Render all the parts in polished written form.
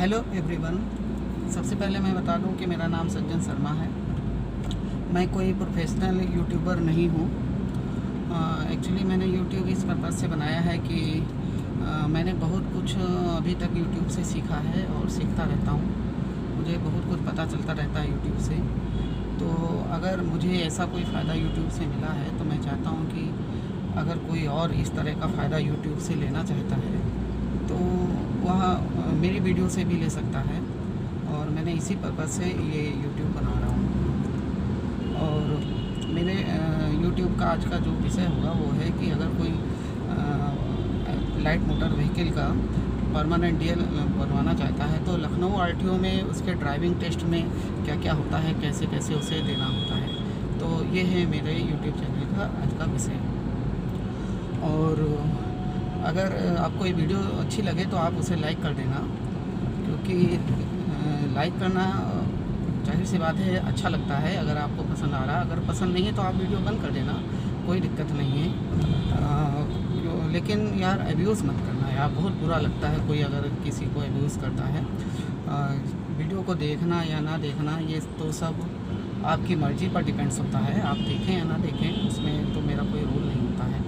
Hello everyone. सबसे पहले मैं बता दूं कि मेरा नाम सज्जन शर्मा है। मैं कोई प्रोफेशनल यूट्यूबर नहीं हूं। एक्चुअली मैंने यूट्यूब इस पर्पज़ से बनाया है कि मैंने बहुत कुछ अभी तक यूट्यूब से सीखा है और सीखता रहता हूं। मुझे बहुत कुछ पता चलता रहता है यूट्यूब से। तो अगर मुझे ऐसा कोई फ़ायदा यूट्यूब से मिला है तो मैं चाहता हूं कि अगर कोई और इस तरह का फ़ायदा यूट्यूब से लेना चाहता है तो वह मेरी वीडियो से भी ले सकता है। और मैंने इसी पर्पज़ से ये यूट्यूब बना रहा हूँ। और मेरे यूट्यूब का आज का जो विषय होगा वो है कि अगर कोई लाइट मोटर व्हीकल का परमानेंट डीएल बनवाना चाहता है तो लखनऊ आरटीओ में उसके ड्राइविंग टेस्ट में क्या क्या होता है, कैसे कैसे उसे देना होता है। तो ये है मेरे यूट्यूब चैनल का आज का विषय। और अगर आपको ये वीडियो अच्छी लगे तो आप उसे लाइक कर देना, क्योंकि लाइक करना जाहिर सी बात है अच्छा लगता है अगर आपको पसंद आ रहा है। अगर पसंद नहीं है तो आप वीडियो बंद कर देना, कोई दिक्कत नहीं है। लेकिन यार अब्यूज़ मत करना यार, बहुत बुरा लगता है कोई अगर किसी को अब्यूज़ करता है। वीडियो को देखना या ना देखना ये तो सब आपकी मर्ज़ी पर डिपेंड्स होता है। आप देखें या ना देखें उसमें तो मेरा कोई रोल नहीं होता है।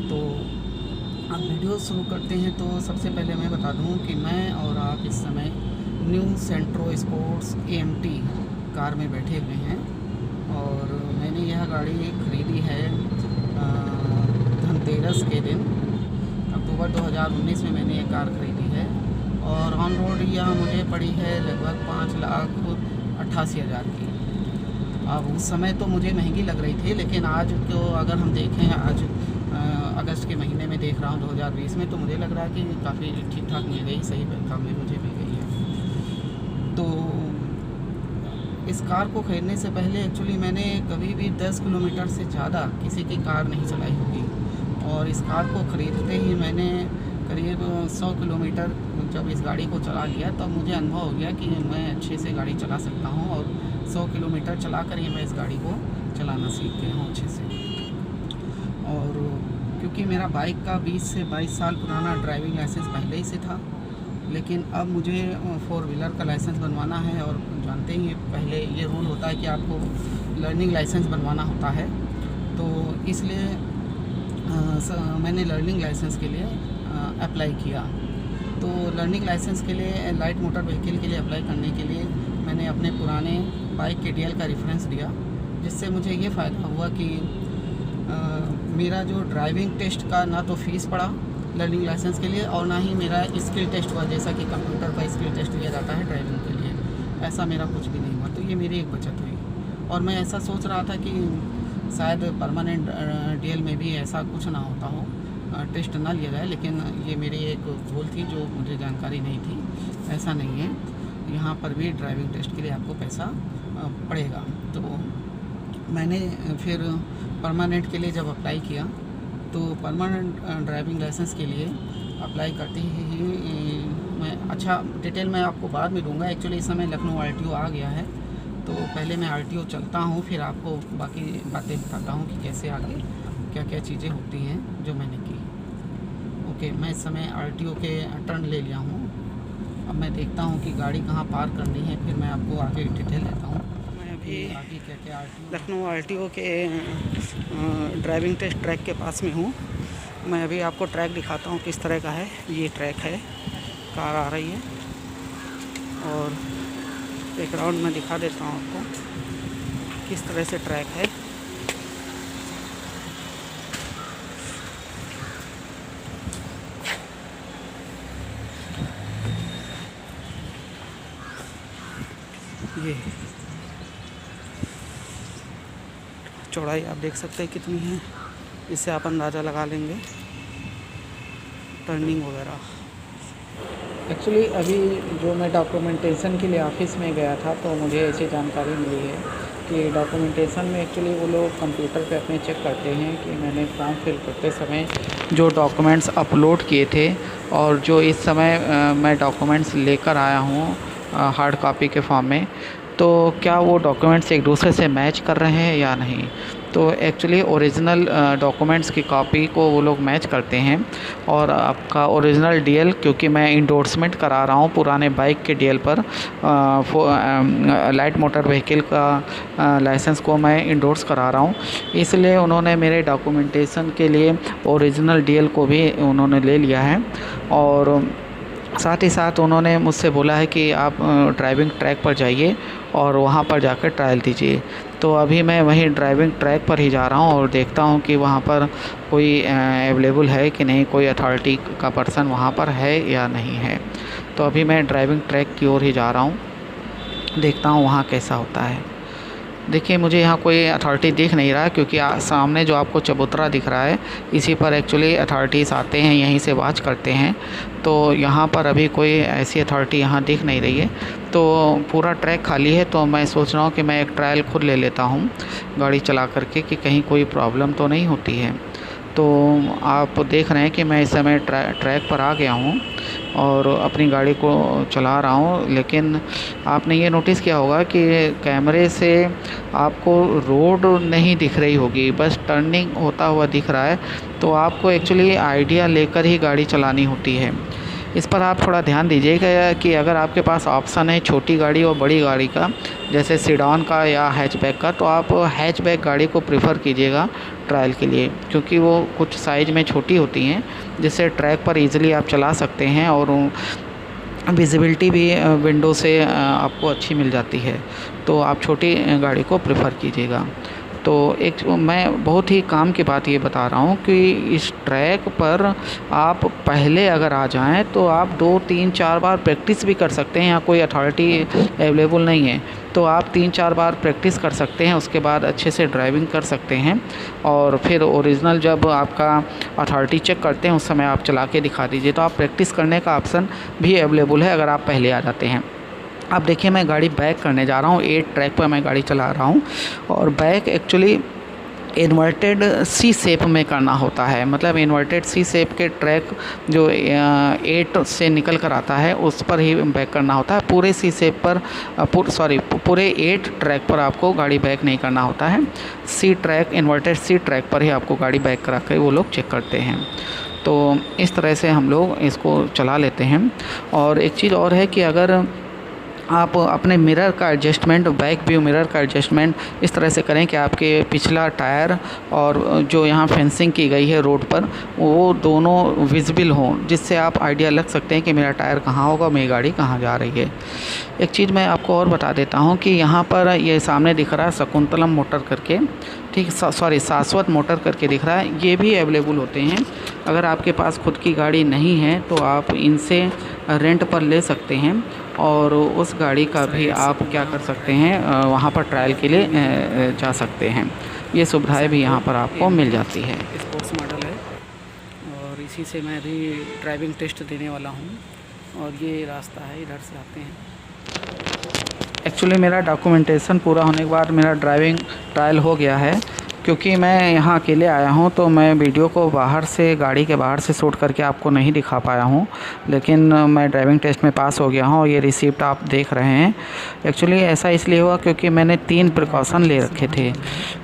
तो अब वीडियो शुरू करते हैं। तो सबसे पहले मैं बता दूं कि मैं और आप इस समय न्यू सेंट्रो स्पोर्ट्स AMT कार में बैठे हुए हैं। और मैंने यह गाड़ी ख़रीदी है धनतेरस के दिन, अक्टूबर 2019 में मैंने ये कार ख़रीदी है। और ऑन रोड यह मुझे पड़ी है लगभग 5,88,000 की। अब उस समय तो मुझे महंगी लग रही थी, लेकिन आज तो अगर हम देखें, आज अगस्त के महीने में देख रहा हूँ 2020 में, तो मुझे लग रहा है कि काफ़ी ठीक ठाक मिल गई, सही दाम में मुझे मिल गई है। तो इस कार को ख़रीदने से पहले एक्चुअली मैंने कभी भी 10 किलोमीटर से ज़्यादा किसी की कार नहीं चलाई होगी। और इस कार को ख़रीदते ही मैंने करीब 100 किलोमीटर जब इस गाड़ी को चला लिया तब मुझे अनुभव हो गया कि मैं अच्छे से गाड़ी चला सकता हूँ। और 100 किलोमीटर चला कर ही मैं इस गाड़ी को चलाना सीख गया हूँ अच्छे से। और क्योंकि मेरा बाइक का 20 से 22 साल पुराना ड्राइविंग लाइसेंस पहले ही से था, लेकिन अब मुझे 4 व्हीलर का लाइसेंस बनवाना है। और जानते ही पहले ये रूल होता है कि आपको लर्निंग लाइसेंस बनवाना होता है। तो इसलिए मैंने लर्निंग लाइसेंस के लिए अप्लाई किया। तो लर्निंग लाइसेंस के लिए, लाइट मोटर व्हीकल के लिए अप्लाई करने के लिए मैंने अपने पुराने बाइक के DL का रेफरेंस दिया, जिससे मुझे ये फ़ायदा हुआ कि मेरा जो ड्राइविंग टेस्ट का ना तो फ़ीस पड़ा लर्निंग लाइसेंस के लिए, और ना ही मेरा स्किल टेस्ट हुआ, जैसा कि कंप्यूटर का स्किल टेस्ट लिया जाता है ड्राइविंग के लिए, ऐसा मेरा कुछ भी नहीं हुआ। तो ये मेरी एक बचत हुई। और मैं ऐसा सोच रहा था कि शायद परमानेंट DL में भी ऐसा कुछ ना होता हो, टेस्ट ना लिया जाए, लेकिन ये मेरी एक भूल थी जो मुझे जानकारी नहीं थी। ऐसा नहीं है, यहाँ पर भी ड्राइविंग टेस्ट के लिए आपको पैसा पड़ेगा। तो मैंने फिर परमानेंट के लिए जब अप्लाई किया तो परमानेंट ड्राइविंग लाइसेंस के लिए अप्लाई करते ही मैं, अच्छा डिटेल मैं आपको बाद में दूंगा। एक्चुअली इस समय लखनऊ RTO आ गया है, तो पहले मैं RTO चलता हूँ, फिर आपको बाकी बातें बताता हूँ कि कैसे आगे क्या क्या चीज़ें होती हैं जो मैंने की। ओके, मैं इस समय RTO के टर्न ले लिया हूँ। अब मैं देखता हूँ कि गाड़ी कहाँ पार्क करनी है, फिर मैं आपको आगे डिटेल देता हूँ। आगे क्या क्या लखनऊ RTO के ड्राइविंग टेस्ट ट्रैक के पास में हूँ। मैं अभी आपको ट्रैक दिखाता हूँ किस तरह का है। ये ट्रैक है, कार आ रही है और एक राउंड में दिखा देता हूँ आपको किस तरह से ट्रैक है। ये चौड़ाई आप देख सकते हैं कितनी है, इससे आप अंदाज़ा लगा लेंगे टर्निंग वगैरह। एक्चुअली अभी जो मैं डॉक्यूमेंटेशन के लिए ऑफिस में गया था तो मुझे ऐसी जानकारी मिली है कि डॉक्यूमेंटेशन में एक्चुअली वो लोग कंप्यूटर पे अपने चेक करते हैं कि मैंने फॉर्म फिल करते समय जो डॉक्यूमेंट्स अपलोड किए थे और जो इस समय मैं डॉक्यूमेंट्स लेकर आया हूँ हार्ड कॉपी के फॉर्म में, तो क्या वो डॉक्यूमेंट्स एक दूसरे से मैच कर रहे हैं या नहीं। तो एक्चुअली ओरिजिनल डॉक्यूमेंट्स की कॉपी को वो लोग मैच करते हैं और आपका ओरिजिनल डीएल, क्योंकि मैं इंडोर्समेंट करा रहा हूँ पुराने बाइक के डीएल पर, लाइट मोटर व्हीकल का लाइसेंस को मैं इंडोर्स करा रहा हूँ, इसलिए उन्होंने मेरे डॉक्यूमेंटेशन के लिए ओरिजिनल डीएल को भी उन्होंने ले लिया है। और साथ ही साथ उन्होंने मुझसे बोला है कि आप ड्राइविंग ट्रैक पर जाइए और वहाँ पर जाकर ट्रायल दीजिए। तो अभी मैं वहीं ड्राइविंग ट्रैक पर ही जा रहा हूँ और देखता हूँ कि वहाँ पर कोई अवेलेबल है कि नहीं, कोई अथॉरिटी का पर्सन वहाँ पर है या नहीं है। तो अभी मैं ड्राइविंग ट्रैक की ओर ही जा रहा हूँ, देखता हूँ वहाँ कैसा होता है। देखिए मुझे यहाँ कोई अथॉरिटी दिख नहीं रहा है, क्योंकि सामने जो आपको चबूतरा दिख रहा है इसी पर एक्चुअली अथॉरिटीज़ आते हैं, यहीं से वॉच करते हैं। तो यहाँ पर अभी कोई ऐसी अथॉरिटी यहाँ दिख नहीं रही है, तो पूरा ट्रैक खाली है। तो मैं सोच रहा हूँ कि मैं एक ट्रायल खुद ले लेता हूँ गाड़ी चला करके, कि कहीं कोई प्रॉब्लम तो नहीं होती है। तो आप देख रहे हैं कि मैं इस समय ट्रैक पर आ गया हूँ और अपनी गाड़ी को चला रहा हूँ। लेकिन आपने ये नोटिस किया होगा कि कैमरे से आपको रोड नहीं दिख रही होगी, बस टर्निंग होता हुआ दिख रहा है। तो आपको एक्चुअली आइडिया लेकर ही गाड़ी चलानी होती है। इस पर आप थोड़ा ध्यान दीजिएगा कि अगर आपके पास ऑप्शन है छोटी गाड़ी और बड़ी गाड़ी का, जैसे सीडान का या हैचबैक का, तो आप हैचबैक गाड़ी को प्रेफर कीजिएगा ट्रायल के लिए, क्योंकि वो कुछ साइज़ में छोटी होती हैं, जिससे ट्रैक पर इजीली आप चला सकते हैं और विजिबिलिटी भी विंडो से आपको अच्छी मिल जाती है। तो आप छोटी गाड़ी को प्रेफर कीजिएगा। तो एक मैं बहुत ही काम की बात ये बता रहा हूँ कि इस ट्रैक पर आप पहले अगर आ जाएं तो आप 2, 3, 4 बार प्रैक्टिस भी कर सकते हैं। यहाँ कोई अथॉरिटी अवेलेबल नहीं है, तो आप 3, 4 बार प्रैक्टिस कर सकते हैं, उसके बाद अच्छे से ड्राइविंग कर सकते हैं। और फिर ओरिजिनल जब आपका अथॉरिटी चेक करते हैं उस समय आप चला के दिखा दीजिए। तो आप प्रैक्टिस करने का ऑप्शन भी अवेलेबल है अगर आप पहले आ जाते हैं। अब देखिए मैं गाड़ी बैक करने जा रहा हूँ, 8 ट्रैक पर मैं गाड़ी चला रहा हूँ और बैक एक्चुअली इन्वर्टेड सी शेप में करना होता है। मतलब इन्वर्टेड सी शेप के ट्रैक जो 8 से निकल कर आता है उस पर ही बैक करना होता है। पूरे सी शेप पर पूरे 8 ट्रैक पर आपको गाड़ी बैक नहीं करना होता है। C track, inverted C track पर ही आपको गाड़ी बैक करा कर वो लोग चेक करते हैं। तो इस तरह से हम लोग इसको चला लेते हैं। और एक चीज़ और है कि अगर आप अपने मिरर का एडजस्टमेंट, बैक व्यू मिरर का एडजस्टमेंट इस तरह से करें कि आपके पिछला टायर और जो यहाँ फेंसिंग की गई है रोड पर वो दोनों विजिबल हों, जिससे आप आइडिया लग सकते हैं कि मेरा टायर कहाँ होगा, मेरी गाड़ी कहाँ जा रही है। एक चीज़ मैं आपको और बता देता हूँ कि यहाँ पर ये सामने दिख रहा है शकुंतलम मोटर करके, ठीक, शाश्वत मोटर करके दिख रहा है, ये भी अवेलेबल होते हैं। अगर आपके पास खुद की गाड़ी नहीं है तो आप इनसे रेंट पर ले सकते हैं और उस गाड़ी का भी आप क्या कर सकते हैं, वहाँ पर ट्रायल के लिए जा सकते हैं। ये सुविधाएं भी यहाँ पर आपको मिल जाती है। स्पोर्ट्स मॉडल है और इसी से मैं भी ड्राइविंग टेस्ट देने वाला हूँ और ये रास्ता है, इधर से आते हैं। एक्चुअली मेरा डॉक्यूमेंटेशन पूरा होने के बाद मेरा ड्राइविंग ट्रायल हो गया है। क्योंकि मैं यहाँ अकेले आया हूँ तो मैं वीडियो को बाहर से, गाड़ी के बाहर से शूट करके आपको नहीं दिखा पाया हूँ, लेकिन मैं ड्राइविंग टेस्ट में पास हो गया हूँ और ये रिसिप्ट आप देख रहे हैं। एक्चुअली ऐसा इसलिए हुआ क्योंकि मैंने 3 प्रिकॉशन ले रखे थे।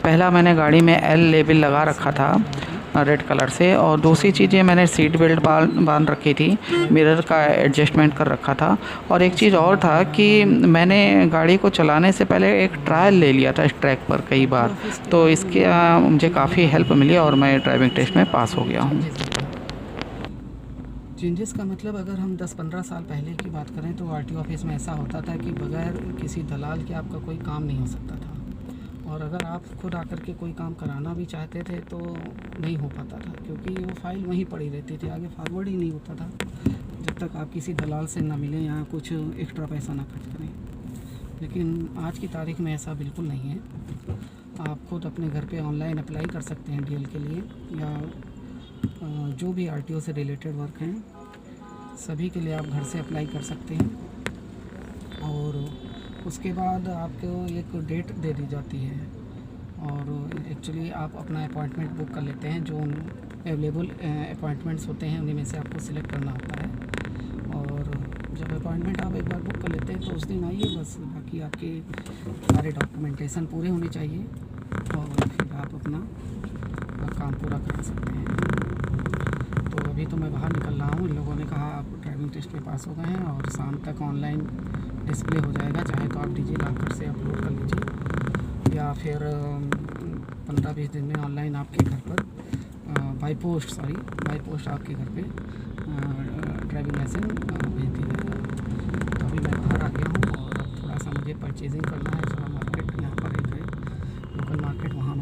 पहला, मैंने गाड़ी में L लेबल लगा रखा था रेड कलर से, और दूसरी चीज़ें मैंने सीट बेल्ट बांध रखी थी, मिरर का एडजस्टमेंट कर रखा था। और एक चीज़ और था कि मैंने गाड़ी को चलाने से पहले एक ट्रायल ले लिया था इस ट्रैक पर कई बार, तो इसके मुझे काफ़ी हेल्प मिली और मैं ड्राइविंग टेस्ट में पास हो गया हूँ। चेंजेस का मतलब अगर हम 10-15 साल पहले की बात करें तो आरटीओ ऑफिस में ऐसा होता था कि बगैर किसी दलाल के आपका कोई काम नहीं हो सकता था, और अगर आप खुद आकर के कोई काम कराना भी चाहते थे तो नहीं हो पाता था, क्योंकि वो फाइल वहीं पड़ी रहती थी, आगे फॉरवर्ड ही नहीं होता था जब तक आप किसी दलाल से ना मिलें या कुछ एक्स्ट्रा पैसा ना खर्च करें। लेकिन आज की तारीख में ऐसा बिल्कुल नहीं है। आप खुद अपने घर पे ऑनलाइन अप्लाई कर सकते हैं डीएल के लिए, या जो भी आरटीओ से रिलेटेड वर्क हैं सभी के लिए आप घर से अप्लाई कर सकते हैं। और उसके बाद आपको एक डेट दे दी जाती है और एक्चुअली आप अपना अपॉइंटमेंट बुक कर लेते हैं। जो अवेलेबल अपॉइंटमेंट्स होते हैं उन्हीं में से आपको सिलेक्ट करना होता है, और जब अपॉइंटमेंट आप एक बार बुक कर लेते हैं तो उस दिन आइए बस। बाकी आपके सारे डॉक्यूमेंटेशन पूरे होने चाहिए, और फिर आप अपना काम पूरा करा सकते हैं। तो अभी तो मैं बाहर निकल रहा हूँ। इन लोगों ने कहा आप ड्राइविंग टेस्ट में पास हो गए हैं और शाम तक ऑनलाइन डिस्प्ले हो जाएगा। चाहे तो आप डिजिलॉकर से अपलोड कर लीजिए या फिर 15-20 दिन में ऑनलाइन आपके घर पर बाई पोस्ट आपके घर पे ड्राइविंग लाइसेंस भेज दी जाएगी।